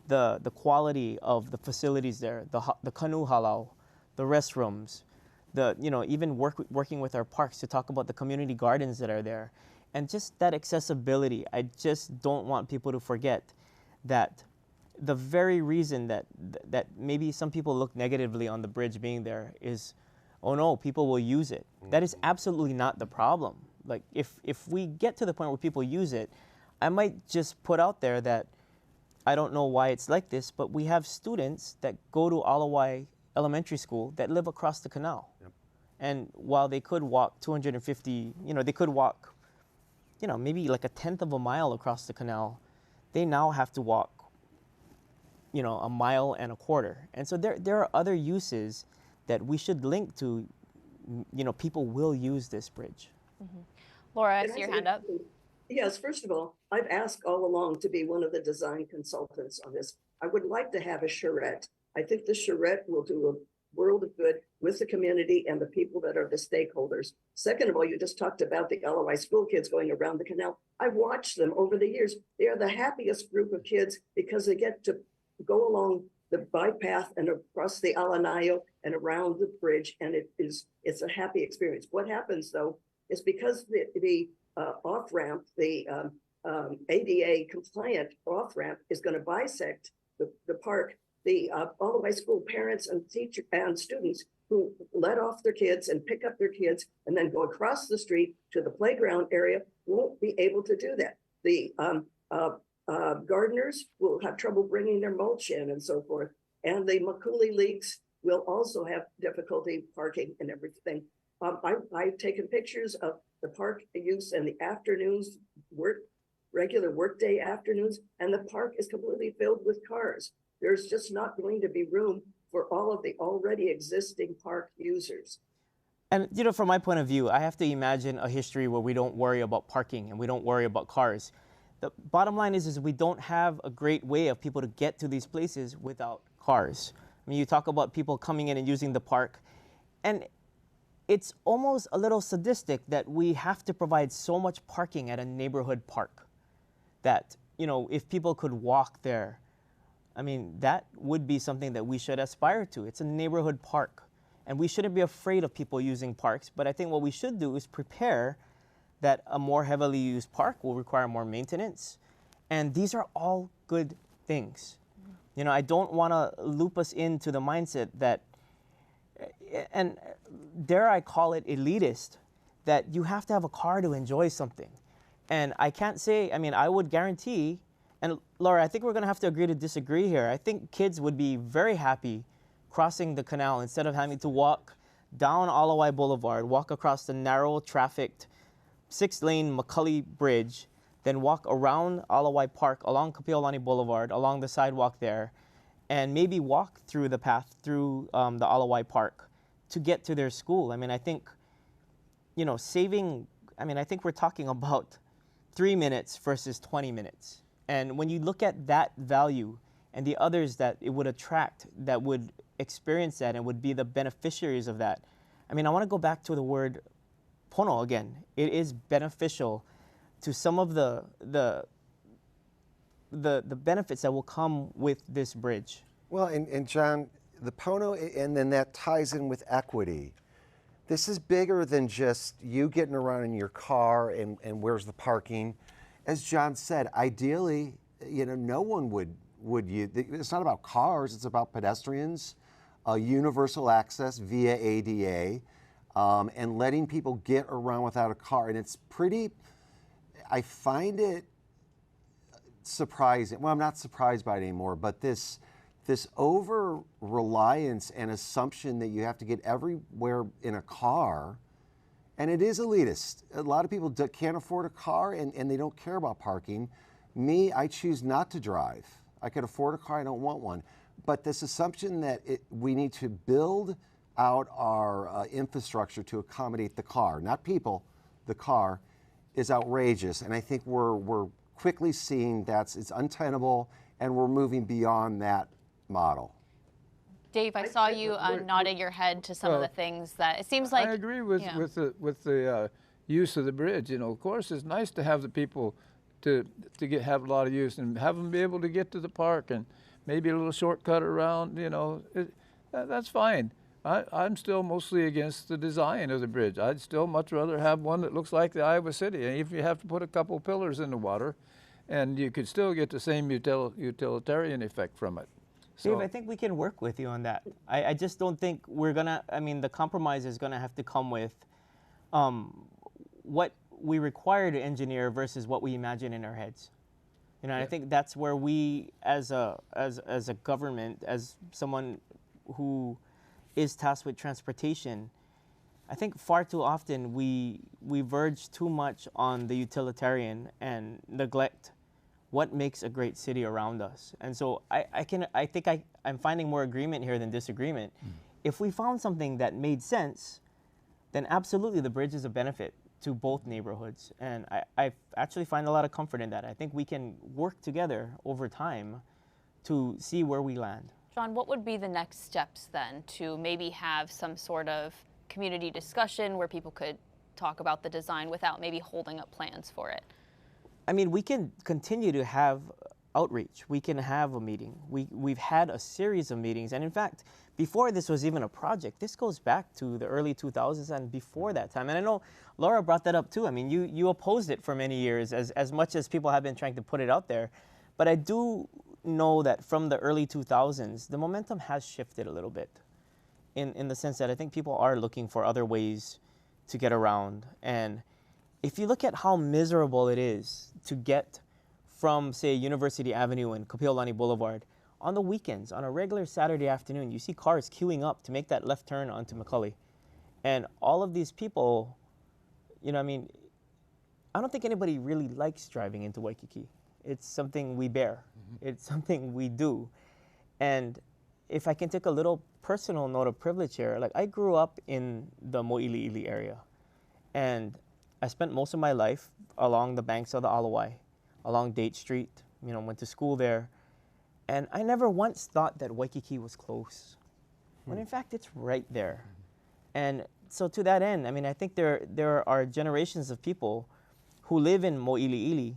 the quality of the facilities there, the canoe halau, the restrooms, even working with our parks to talk about the community gardens that are there, and just that accessibility. I just don't want people to forget that the very reason that maybe some people look negatively on the bridge being there is, oh no, people will use it. Mm-hmm. That is absolutely not the problem. Like if we get to the point where people use it, I might just put out there that I don't know why it's like this, but we have students that go to Ala Wai Elementary School that live across the canal. Yep. And while they could walk 250, they could walk, maybe like a tenth of a mile across the canal, they now have to walk a mile and a quarter. And so there are other uses that we should link to, people will use this bridge. Mm-hmm. Laura, I see your hand up. Yes, first of all, I've asked all along to be one of the design consultants on this. I would like to have a charrette. I think the charrette will do a world of good with the community and the people that are the stakeholders. Second of all, you just talked about the Ala Wai school kids going around the canal. I've watched them over the years. They are the happiest group of kids because they get to go along the bike path and across the Ala and around the bridge, and it's a happy experience. What happens though is because the off ramp, the ADA compliant off ramp is going to bisect the park. The Ala Wai school parents and teachers and students who let off their kids and pick up their kids and then go across the street to the playground area won't be able to do that. The gardeners will have trouble bringing their mulch in and so forth. And the McCully-Moʻiliʻili will also have difficulty parking and everything. I've taken pictures of the park use in the afternoons, regular workday afternoons, and the park is completely filled with cars. There's just not going to be room for all of the already existing park users. And you know, from my point of view, I have to imagine a history where we don't worry about parking and we don't worry about cars. The bottom line is we don't have a great way of people to get to these places without cars. I mean, you talk about people coming in and using the park, and it's almost a little sadistic that we have to provide so much parking at a neighborhood park that, you know, if people could walk there, I mean, that would be something that we should aspire to. It's a neighborhood park, and we shouldn't be afraid of people using parks, but I think what we should do is prepare that a more heavily used park will require more maintenance, and these are all good things. You know, I don't want to loop us into the mindset that, and dare I call it elitist, that you have to have a car to enjoy something. And I can't say, I mean, I would guarantee, and Laura, I think we're going to have to agree to disagree here. I think kids would be very happy crossing the canal instead of having to walk down Ala Wai Boulevard, walk across the narrow trafficked 6-lane McCully Bridge, then walk around Ala Wai Park, along Kapiolani Boulevard, along the sidewalk there, and maybe walk through the path through the Ala Wai Park to get to their school. I mean, I think, you know, I think we're talking about 3 minutes versus 20 minutes. And when you look at that value and the others that it would attract that would experience that and would be the beneficiaries of that, I mean, I want to go back to the word pono again. It is beneficial to some of the benefits that will come with this bridge. Well, and John, the pono, and then that ties in with equity. This is bigger than just you getting around in your car and where's the parking. As John said, ideally, you know, no one would use, it's not about cars, it's about pedestrians, universal access via ADA, and letting people get around without a car. And it's pretty, I find it surprising. Well, I'm not surprised by it anymore, but this over-reliance and assumption that you have to get everywhere in a car, and it is elitist. A lot of people can't afford a car and they don't care about parking. Me, I choose not to drive. I could afford a car, I don't want one. But this assumption that we need to build out our infrastructure to accommodate the car, not people, the car, is outrageous. And I think we're quickly seeing it's untenable, and we're moving beyond that model. Dave, I saw you nodding your head to some of the things that it seems like. I agree with the use of the bridge. You know, of course, it's nice to have the people to have a lot of use and have them be able to get to the park and maybe a little shortcut around. You know, that's fine. I'm still mostly against the design of the bridge. I'd still much rather have one that looks like the Iowa City. And if you have to put a couple pillars in the water, and you could still get the same utilitarian effect from it. So, Dave, I think we can work with you on that. I just don't think we're gonna, I mean, the compromise is gonna have to come with what we require to engineer versus what we imagine in our heads. You know, yeah. I think that's where we, as a government, as someone who is tasked with transportation, I think far too often we verge too much on the utilitarian and neglect what makes a great city around us. And so I think I'm finding more agreement here than disagreement. If we found something that made sense, then absolutely the bridge is a benefit to both neighborhoods. And I actually find a lot of comfort in that. I think we can work together over time to see where we land. John, what would be the next steps then to maybe have some sort of community discussion where people could talk about the design without maybe holding up plans for it? I mean, we can continue to have outreach. We can have a meeting. We've had a series of meetings. And in fact, before this was even a project, this goes back to the early 2000s and before that time. And I know Laura brought that up too. I mean, you opposed it for many years as much as people have been trying to put it out there. But I do know that from the early 2000s, the momentum has shifted a little bit in the sense that I think people are looking for other ways to get around. And if you look at how miserable it is to get from, say, University Avenue and Kapiolani Boulevard, on the weekends, on a regular Saturday afternoon, you see cars queuing up to make that left turn onto McCully. And all of these people, you know, I mean, I don't think anybody really likes driving into Waikīkī. It's something we bear. It's something we do. And if I can take a little personal note of privilege here, like I grew up in the Moʻiliʻili area. And I spent most of my life along the banks of the Ala Wai, along Date Street, you know, went to school there. And I never once thought that Waikīkī was close, when in fact it's right there. And so to that end, I mean, I think there are generations of people who live in Moʻiliʻili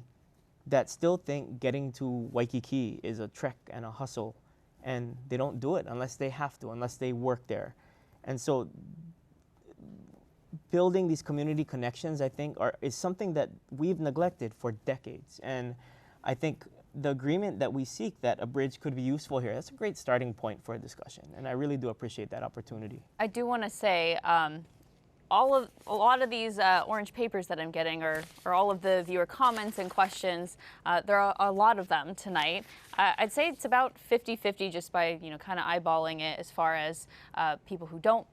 that still think getting to Waikīkī is a trek and a hustle, and they don't do it unless they have to, unless they work there. And so building these community connections, I think, is something that we've neglected for decades. And I think the agreement that we seek that a bridge could be useful here, that's a great starting point for a discussion. And I really do appreciate that opportunity. I do want to say, a lot of these orange papers that I'm getting are all of the viewer comments and questions. There are a lot of them tonight. I'd say it's about 50-50 just by, you know, kind of eyeballing it as far as people who don't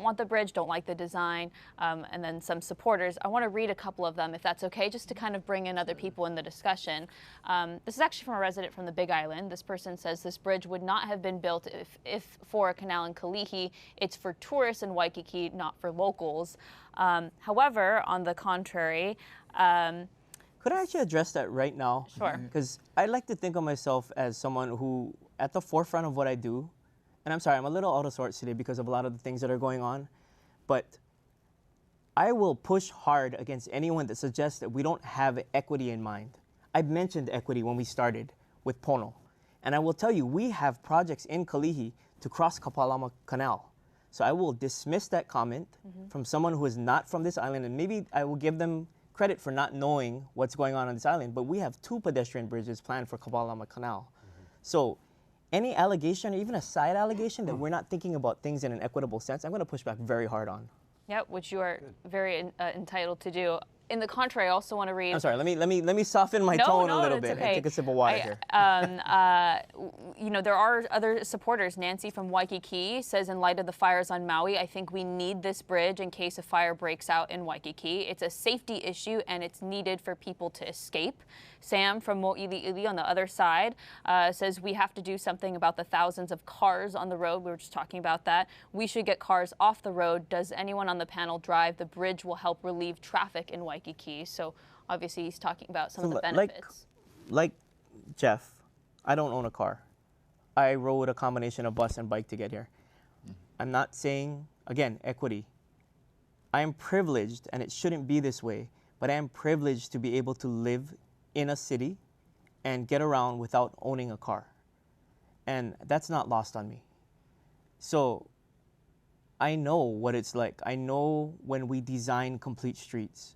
want the bridge, don't like the design, and then some supporters. I want to read a couple of them, if that's okay, just to kind of bring in other people in the discussion. This is actually from a resident from the Big Island. This person says this bridge would not have been built if for a canal in Kalihi. It's for tourists in Waikīkī, not for locals. However, on the contrary, could I actually address that right now? Sure. Because I like to think of myself as someone who, at the forefront of what I do, and I'm sorry, I'm a little out of sorts today because of a lot of the things that are going on, but I will push hard against anyone that suggests that we don't have equity in mind. I mentioned equity when we started with Pono, and I will tell you, we have projects in Kalihi to cross Kapalama Canal. So I will dismiss that comment from someone who is not from this island, and maybe I will give them credit for not knowing what's going on this island, but we have 2 pedestrian bridges planned for Kapalama Canal. So any allegation, or even a side allegation that we're not thinking about things in an equitable sense, I'm going to push back very hard on. yeah, which you are very entitled to do. In the contrary, I also want to read. I'm sorry. Let me soften my tone a little bit okay. and take a sip of water here. You know, there are other supporters. Nancy from Waikīkī says, in light of the fires on Maui, I think we need this bridge in case a fire breaks out in Waikīkī. It's a safety issue and it's needed for people to escape. Sam from Moʻiliʻili on the other side says we have to do something about the thousands of cars on the road. We were just talking about that. We should get cars off the road. Does anyone on the panel drive? The bridge will help relieve traffic in Waikīkī. So obviously he's talking about some of the benefits. Like Jeff, I don't own a car. I rode a combination of bus and bike to get here. I'm not saying, again, equity. I am privileged, and it shouldn't be this way, but I am privileged to be able to live in a city and get around without owning a car. And that's not lost on me. So I know what it's like. I know when we design complete streets.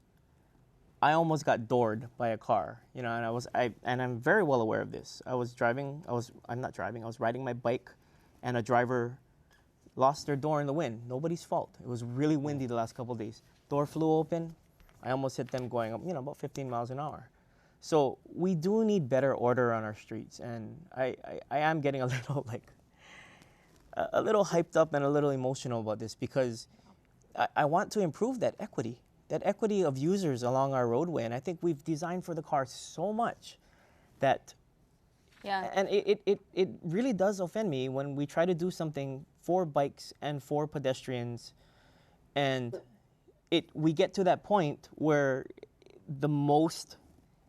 I almost got doored by a car, you know, and I'm very well aware of this. I was riding my bike, and a driver lost their door in the wind. Nobody's fault. It was really windy the last couple of days. Door flew open. I almost hit them going up, you know, about 15 miles an hour. So we do need better order on our streets, and I am getting a little a little hyped up and a little emotional about this because I want to improve that equity of users along our roadway. And I think we've designed for the car so much that, and it really does offend me when we try to do something for bikes and for pedestrians, and we get to that point where the most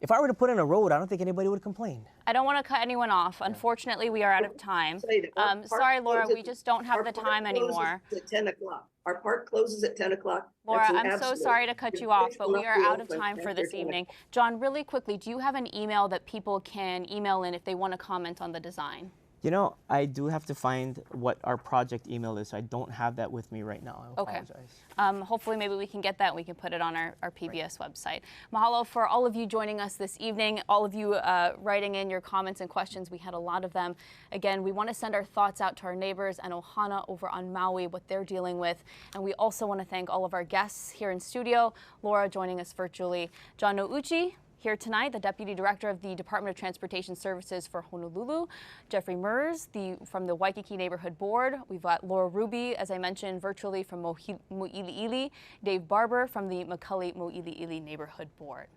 if I were to put in a road, I don't think anybody would complain. I don't want to cut anyone off. Unfortunately, we are out of time. Sorry, Laura, we just don't have the time anymore. At 10 o'clock. Our park closes at 10 o'clock. Laura, I'm so sorry to cut you off, but we are out of time for this evening. John, really quickly, do you have an email that people can email in if they want to comment on the design? You know, I do have to find what our project email is, so I don't have that with me right now. I apologize. Hopefully maybe we can get that and we can put it on our PBS website. Mahalo for all of you joining us this evening, all of you writing in your comments and questions. We had a lot of them. Again, we want to send our thoughts out to our neighbors and Ohana over on Maui, what they're dealing with. And we also want to thank all of our guests here in studio, Laura joining us virtually, John Nouchi, here tonight, the Deputy Director of the Department of Transportation Services for Honolulu, Jeffrey Merz from the Waikīkī Neighborhood Board. We've got Laura Ruby, as I mentioned, virtually from Moʻiliʻili, Dave Barber from the McCully-Moʻiliʻili Neighborhood Board.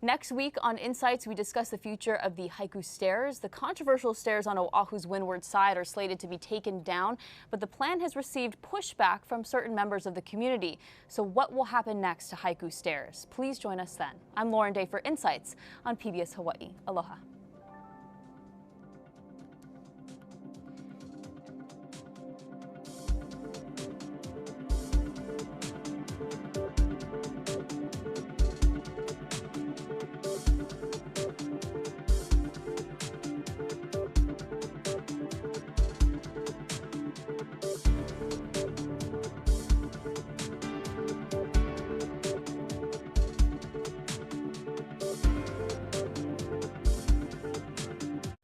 Next week on Insights, we discuss the future of the haiku stairs. The controversial stairs on Oahu's windward side are slated to be taken down, but the plan has received pushback from certain members of the community. So what will happen next to haiku stairs? Please join us then. I'm Lauren Day for Insights on PBS Hawaii. Aloha.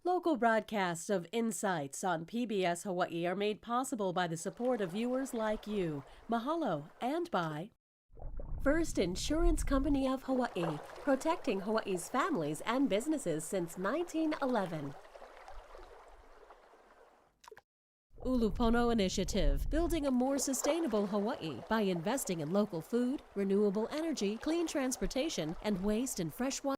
Local broadcasts of Insights on PBS Hawaii are made possible by the support of viewers like you. Mahalo, and by First Insurance Company of Hawaii, protecting Hawaii's families and businesses since 1911. Ulupono Initiative, building a more sustainable Hawaii by investing in local food, renewable energy, clean transportation, and waste and freshwater.